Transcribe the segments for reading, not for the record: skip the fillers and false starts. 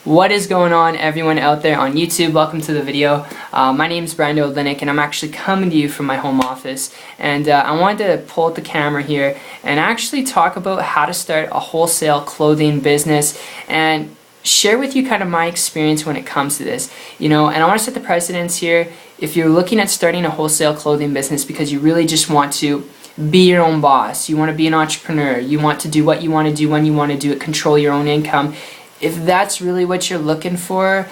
What is going on, everyone out there on YouTube? Welcome to the video. My name is Brando Linick, and I'm actually coming to you from my home office. And I wanted to pull out the camera here and actually talk about how to start a wholesale clothing business and share with you kind of my experience when it comes to this. And I want to set the precedence here. If you're looking at starting a wholesale clothing business because you really just want to be your own boss, you want to be an entrepreneur, you want to do what you want to do when you want to do it, control your own income. If that's really what you're looking for,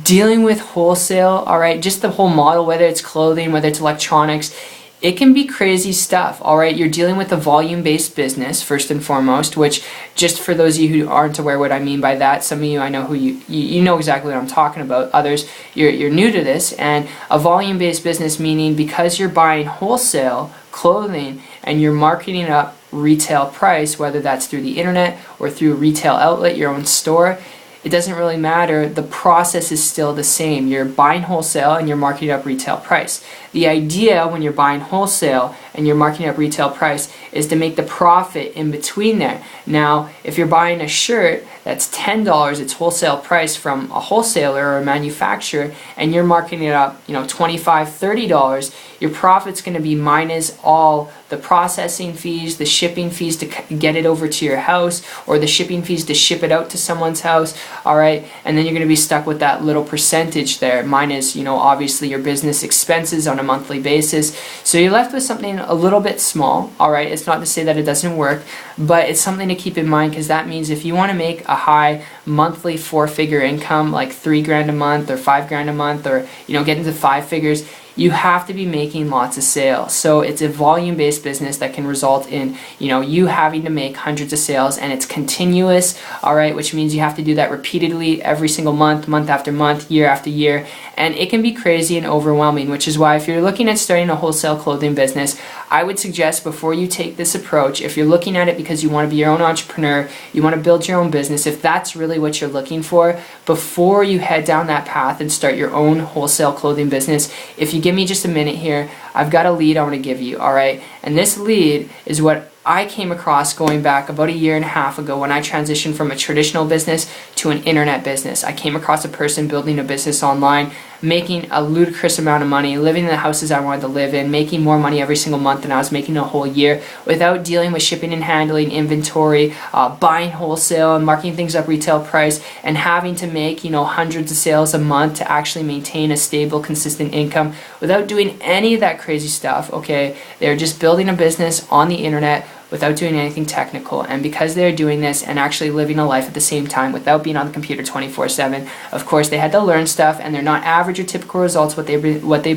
dealing with wholesale, alright, just the whole model, whether it's clothing, whether it's electronics, it can be crazy stuff, alright? You're dealing with a volume-based business, first and foremost, which, just for those of you who aren't aware what I mean by that, some of you I know who you know exactly what I'm talking about. Others, you're new to this, and a volume-based business meaning because you're buying wholesale clothing and you're marketing up retail price, whether that's through the internet or through a retail outlet, your own store, it doesn't really matter. The process is still the same. You're buying wholesale and you're marketing up retail price. The idea when you're buying wholesale and you're marketing up retail price is to make the profit in between there. Now, if you're buying a shirt that's $10, it's wholesale price from a wholesaler or a manufacturer, and you're marketing it up, $25, $30, your profit's going to be minus all the processing fees, the shipping fees to get it over to your house, or the shipping fees to ship it out to someone's house, alright? And then you're going to be stuck with that little percentage there, minus, obviously your business expenses on a monthly basis. So you're left with something a little bit small, alright? It's not to say that it doesn't work, but it's something to keep in mind, because that means if you want to make a high monthly four-figure income, like $3,000 a month or $5,000 a month, or get into five figures, you have to be making lots of sales. So it's a volume-based business that can result in you having to make hundreds of sales, and it's continuous, alright, which means you have to do that repeatedly every single month, month after month, year after year, and it can be crazy and overwhelming, which is why if you're looking at starting a wholesale clothing business, I would suggest before you take this approach, if you're looking at it because you want to be your own entrepreneur, you want to build your own business, if that's really what you're looking for, before you head down that path and start your own wholesale clothing business, if you give me just a minute here, I've got a lead I want to give you, alright? And this lead is what I came across going back about a year and a half ago when I transitioned from a traditional business to an internet business. I came across a person building a business online, making a ludicrous amount of money, living in the houses I wanted to live in, making more money every single month than I was making a whole year without dealing with shipping and handling, inventory, buying wholesale and marking things up retail price, and having to make hundreds of sales a month to actually maintain a stable, consistent income without doing any of that crazy stuff, okay? They're just building a business on the internet without doing anything technical, and because they're doing this and actually living a life at the same time without being on the computer 24/7, of course they had to learn stuff, and they're not average or typical results what they've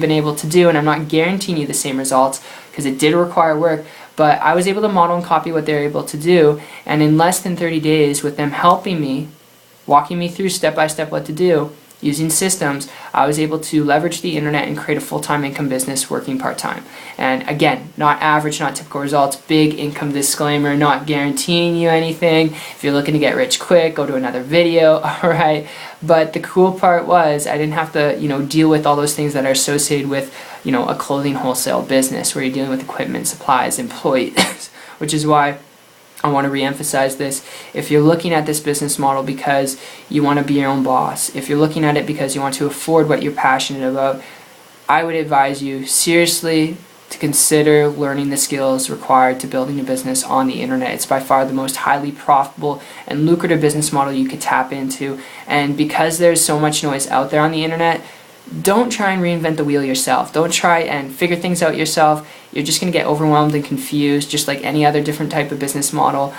been able to do, and I'm not guaranteeing you the same results because it did require work, but I was able to model and copy what they're able to do, and in less than 30 days with them helping me, walking me through step by step what to do, using systems, I was able to leverage the internet and create a full-time income business working part-time. And again, not average, not typical results, big income disclaimer, not guaranteeing you anything. If you're looking to get rich quick, go to another video, alright? But the cool part was I didn't have to, deal with all those things that are associated with, a clothing wholesale business where you're dealing with equipment, supplies, employees, which is why I want to re-emphasize this. If you're looking at this business model because you want to be your own boss, if you're looking at it because you want to afford what you're passionate about, I would advise you seriously to consider learning the skills required to building a business on the internet. It's by far the most highly profitable and lucrative business model you could tap into. And because there's so much noise out there on the internet, don't try and reinvent the wheel yourself. Don't try and figure things out yourself. You're just going to get overwhelmed and confused, just like any other different type of business model.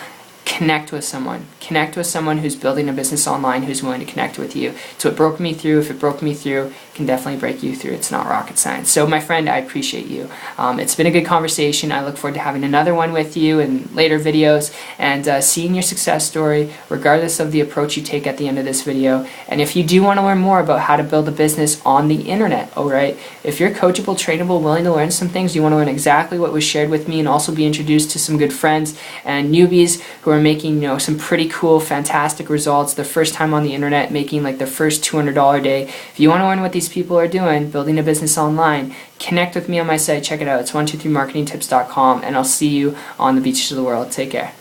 Connect with someone. Connect with someone who's building a business online who's willing to connect with you. It's what broke me through. If it broke me through, it can definitely break you through. It's not rocket science. So my friend, I appreciate you. It's been a good conversation. I look forward to having another one with you in later videos and seeing your success story regardless of the approach you take at the end of this video. And if you do want to learn more about how to build a business on the internet, alright, if you're coachable, trainable, willing to learn some things, you want to learn exactly what was shared with me and also be introduced to some good friends and newbies who are making some pretty cool, fantastic results their first time on the internet, making like their first $200 a day. If you want to learn what these people are doing, building a business online, connect with me on my site. Check it out. It's 123marketingtips.com, and I'll see you on the beaches of the world. Take care.